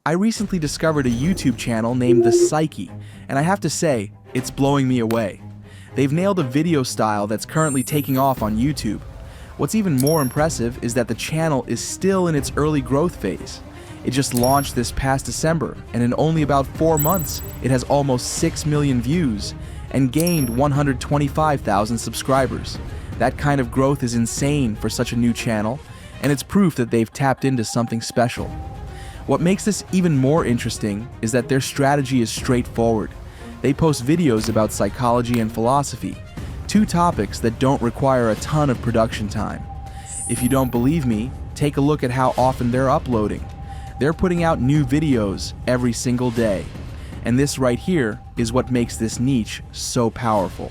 I recently discovered a YouTube channel named the Psyche, and I have to say, it's blowing me away. They've nailed a video style that's currently taking off on YouTube. What's even more impressive is that the channel is still in its early growth phase. It just launched this past December, and in only about 4 months, it has almost 6 million views and gained 125,000 subscribers. That kind of growth is insane for such a new channel, and it's proof that they've tapped into something special. What makes this even more interesting is that their strategy is straightforward. They post videos about psychology and philosophy, two topics that don't require a ton of production time. If you don't believe me, take a look at how often they're uploading. They're putting out new videos every single day. And this right here is what makes this niche so powerful.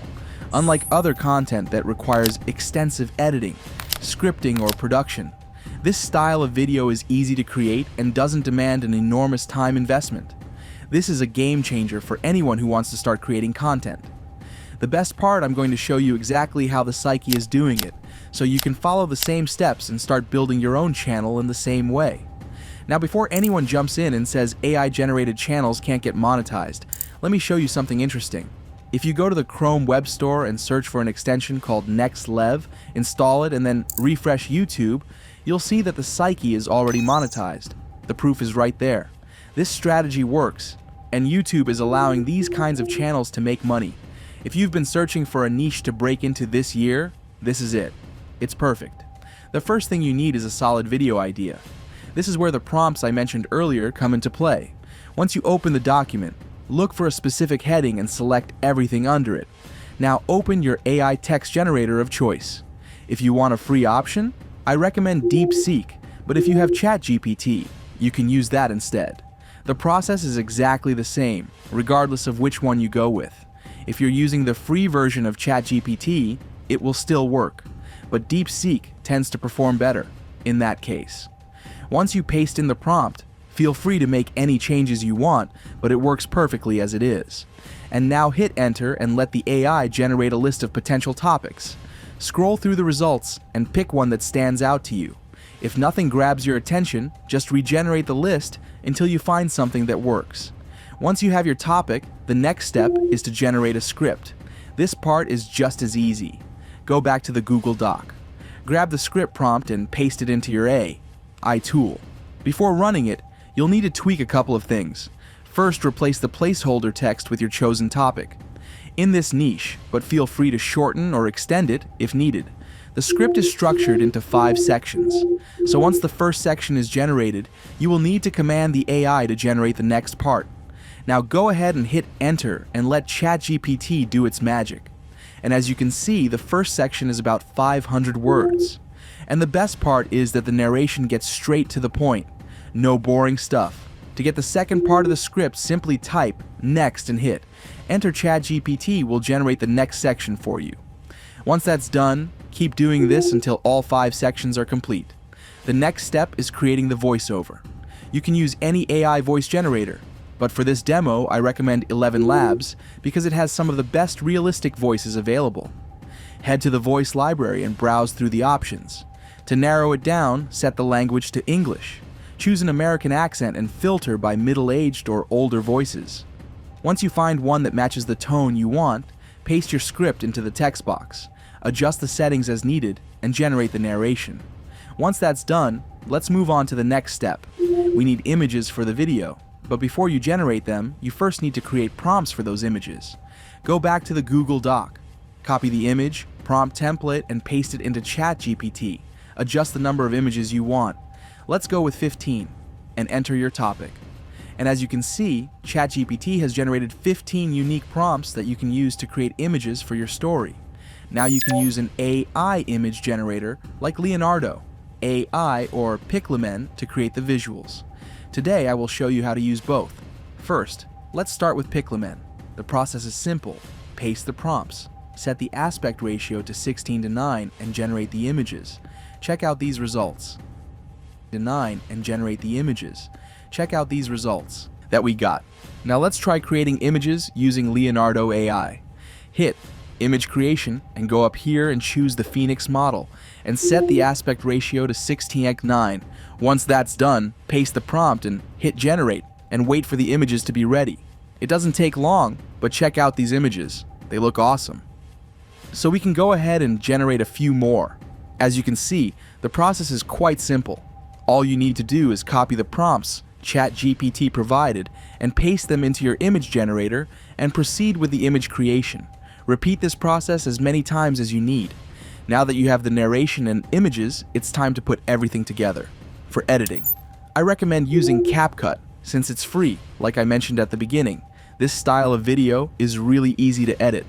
Unlike other content that requires extensive editing, scripting, or production, this style of video is easy to create and doesn't demand an enormous time investment. This is a game changer for anyone who wants to start creating content. The best part, I'm going to show you exactly how the Psyche is doing it, so you can follow the same steps and start building your own channel in the same way. Now, before anyone jumps in and says AI-generated channels can't get monetized, let me show you something interesting. If you go to the Chrome web store and search for an extension called NextLev, install it, and then refresh YouTube, you'll see that the Psyche is already monetized. The proof is right there. This strategy works, and YouTube is allowing these kinds of channels to make money. If you've been searching for a niche to break into this year, this is it. It's perfect. The first thing you need is a solid video idea. This is where the prompts I mentioned earlier come into play. Once you open the document, look for a specific heading and select everything under it. Now open your AI text generator of choice. If you want a free option, I recommend DeepSeek, but if you have ChatGPT, you can use that instead. The process is exactly the same, regardless of which one you go with. If you're using the free version of ChatGPT, it will still work, but DeepSeek tends to perform better in that case. Once you paste in the prompt, feel free to make any changes you want, but it works perfectly as it is. And now hit enter and let the AI generate a list of potential topics. Scroll through the results and pick one that stands out to you. If nothing grabs your attention, just regenerate the list until you find something that works. Once you have your topic, the next step is to generate a script. This part is just as easy. Go back to the Google Doc. Grab the script prompt and paste it into your AI tool. Before running it, you'll need to tweak a couple of things. First, replace the placeholder text with your chosen topic. In this niche, but feel free to shorten or extend it if needed. The script is structured into 5 sections. So once the first section is generated, you will need to command the AI to generate the next part. Now go ahead and hit enter and let ChatGPT do its magic. And as you can see, the first section is about 500 words. And the best part is that the narration gets straight to the point. No boring stuff. To get the second part of the script, simply type next and hit. Enter. ChatGPT will generate the next section for you. Once that's done, keep doing this until all 5 sections are complete. The next step is creating the voiceover. You can use any AI voice generator, but for this demo, I recommend 11 Labs because it has some of the best realistic voices available. Head to the voice library and browse through the options. To narrow it down, set the language to English. Choose an American accent and filter by middle-aged or older voices. Once you find one that matches the tone you want, paste your script into the text box. Adjust the settings as needed, and generate the narration. Once that's done, let's move on to the next step. We need images for the video, but before you generate them, you first need to create prompts for those images. Go back to the Google Doc. Copy the image, prompt template, and paste it into ChatGPT. Adjust the number of images you want. Let's go with 15, and enter your topic. And as you can see, ChatGPT has generated 15 unique prompts that you can use to create images for your story. Now you can use an AI image generator like Leonardo AI or Piclemen to create the visuals. Today I will show you how to use both. First, let's start with Piclemen. The process is simple. Paste the prompts. Set the aspect ratio to 16:9 and generate the images. Check out these results. 9 and generate the images. Check out these results that we got. Now let's try creating images using Leonardo AI. Hit Image Creation, and go up here and choose the Phoenix model, and set the aspect ratio to 16:9. Once that's done, paste the prompt and hit Generate, and wait for the images to be ready. It doesn't take long, but check out these images. They look awesome. So we can go ahead and generate a few more. As you can see, the process is quite simple. All you need to do is copy the prompts ChatGPT provided and paste them into your image generator and proceed with the image creation. Repeat this process as many times as you need. Now that you have the narration and images, it's time to put everything together. For editing, I recommend using CapCut since it's free, like I mentioned at the beginning. This style of video is really easy to edit.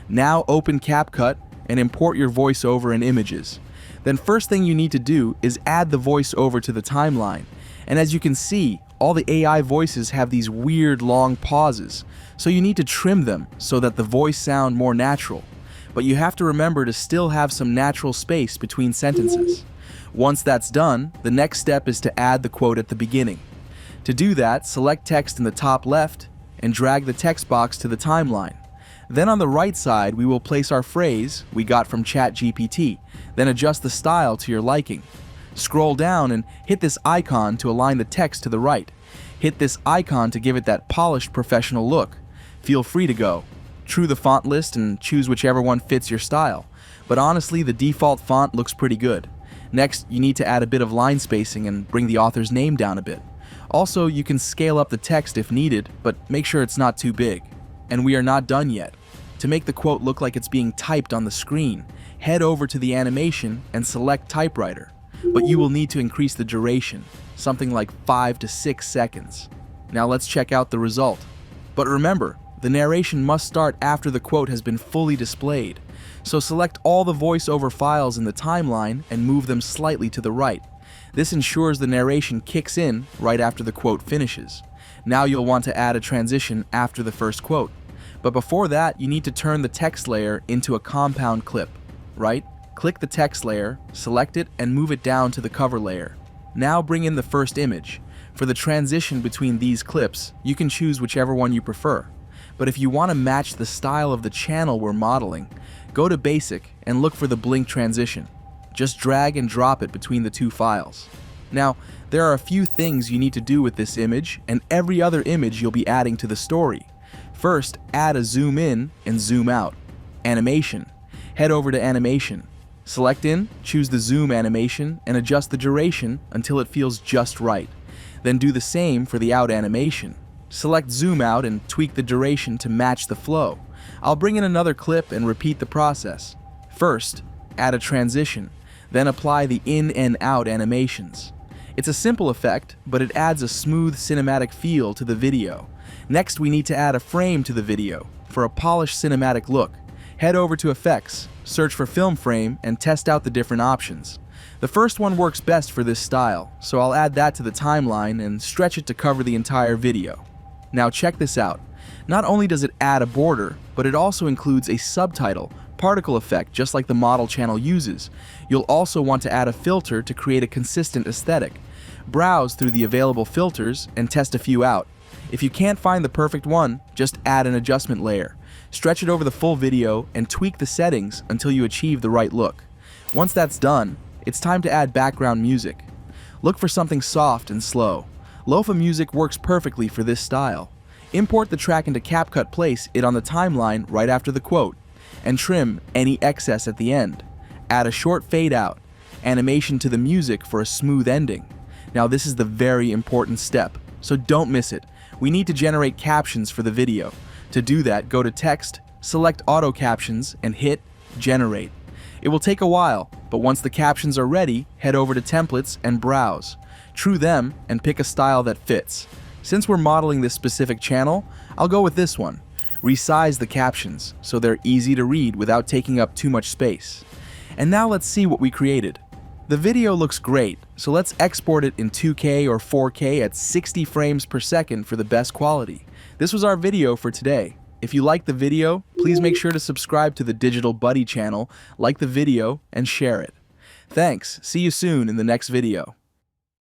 Now open CapCut and import your voiceover and images. Then first thing you need to do is add the voiceover to the timeline. And as you can see, all the AI voices have these weird long pauses, so you need to trim them so that the voice sound more natural. But you have to remember to still have some natural space between sentences. Once that's done, the next step is to add the quote at the beginning. To do that, select text in the top left and drag the text box to the timeline. Then on the right side, we will place our phrase we got from ChatGPT, then adjust the style to your liking. Scroll down and hit this icon to align the text to the right. Hit this icon to give it that polished professional look. Feel free to go through the font list and choose whichever one fits your style. But honestly, the default font looks pretty good. Next, you need to add a bit of line spacing and bring the author's name down a bit. Also, you can scale up the text if needed, but make sure it's not too big. And we are not done yet. To make the quote look like it's being typed on the screen, head over to the animation and select typewriter. But you will need to increase the duration, something like 5 to 6 seconds. Now let's check out the result. But remember, the narration must start after the quote has been fully displayed. So select all the voiceover files in the timeline and move them slightly to the right. This ensures the narration kicks in right after the quote finishes. Now you'll want to add a transition after the first quote. But before that, you need to turn the text layer into a compound clip, right? Click the text layer, select it, and move it down to the cover layer. Now bring in the first image. For the transition between these clips, you can choose whichever one you prefer. But if you want to match the style of the channel we're modeling, go to Basic and look for the blink transition. Just drag and drop it between the two files. Now, there are a few things you need to do with this image and every other image you'll be adding to the story. First, add a zoom in and zoom out. Animation. Head over to Animation. Select in, choose the zoom animation, and adjust the duration until it feels just right. Then do the same for the out animation. Select zoom out and tweak the duration to match the flow. I'll bring in another clip and repeat the process. First, add a transition, then apply the in and out animations. It's a simple effect, but it adds a smooth cinematic feel to the video. Next, we need to add a frame to the video for a polished cinematic look. Head over to Effects, search for Film Frame, and test out the different options. The first one works best for this style, so I'll add that to the timeline and stretch it to cover the entire video. Now check this out. Not only does it add a border, but it also includes a subtitle, particle effect just like the model channel uses. You'll also want to add a filter to create a consistent aesthetic. Browse through the available filters and test a few out. If you can't find the perfect one, just add an adjustment layer. Stretch it over the full video and tweak the settings until you achieve the right look. Once that's done, it's time to add background music. Look for something soft and slow. Lo-fi music works perfectly for this style. Import the track into CapCut, place it on the timeline right after the quote, and trim any excess at the end. Add a short fade out, animation to the music for a smooth ending. Now this is the very important step, so don't miss it. We need to generate captions for the video. To do that, go to Text, select Auto Captions, and hit Generate. It will take a while, but once the captions are ready, head over to Templates and browse. True them and pick a style that fits. Since we're modeling this specific channel, I'll go with this one. Resize the captions so they're easy to read without taking up too much space. And now let's see what we created. The video looks great, so let's export it in 2K or 4K at 60 frames per second for the best quality. This was our video for today. If you liked the video, please make sure to subscribe to the Digital Buddy channel, like the video, and share it. Thanks. See you soon in the next video.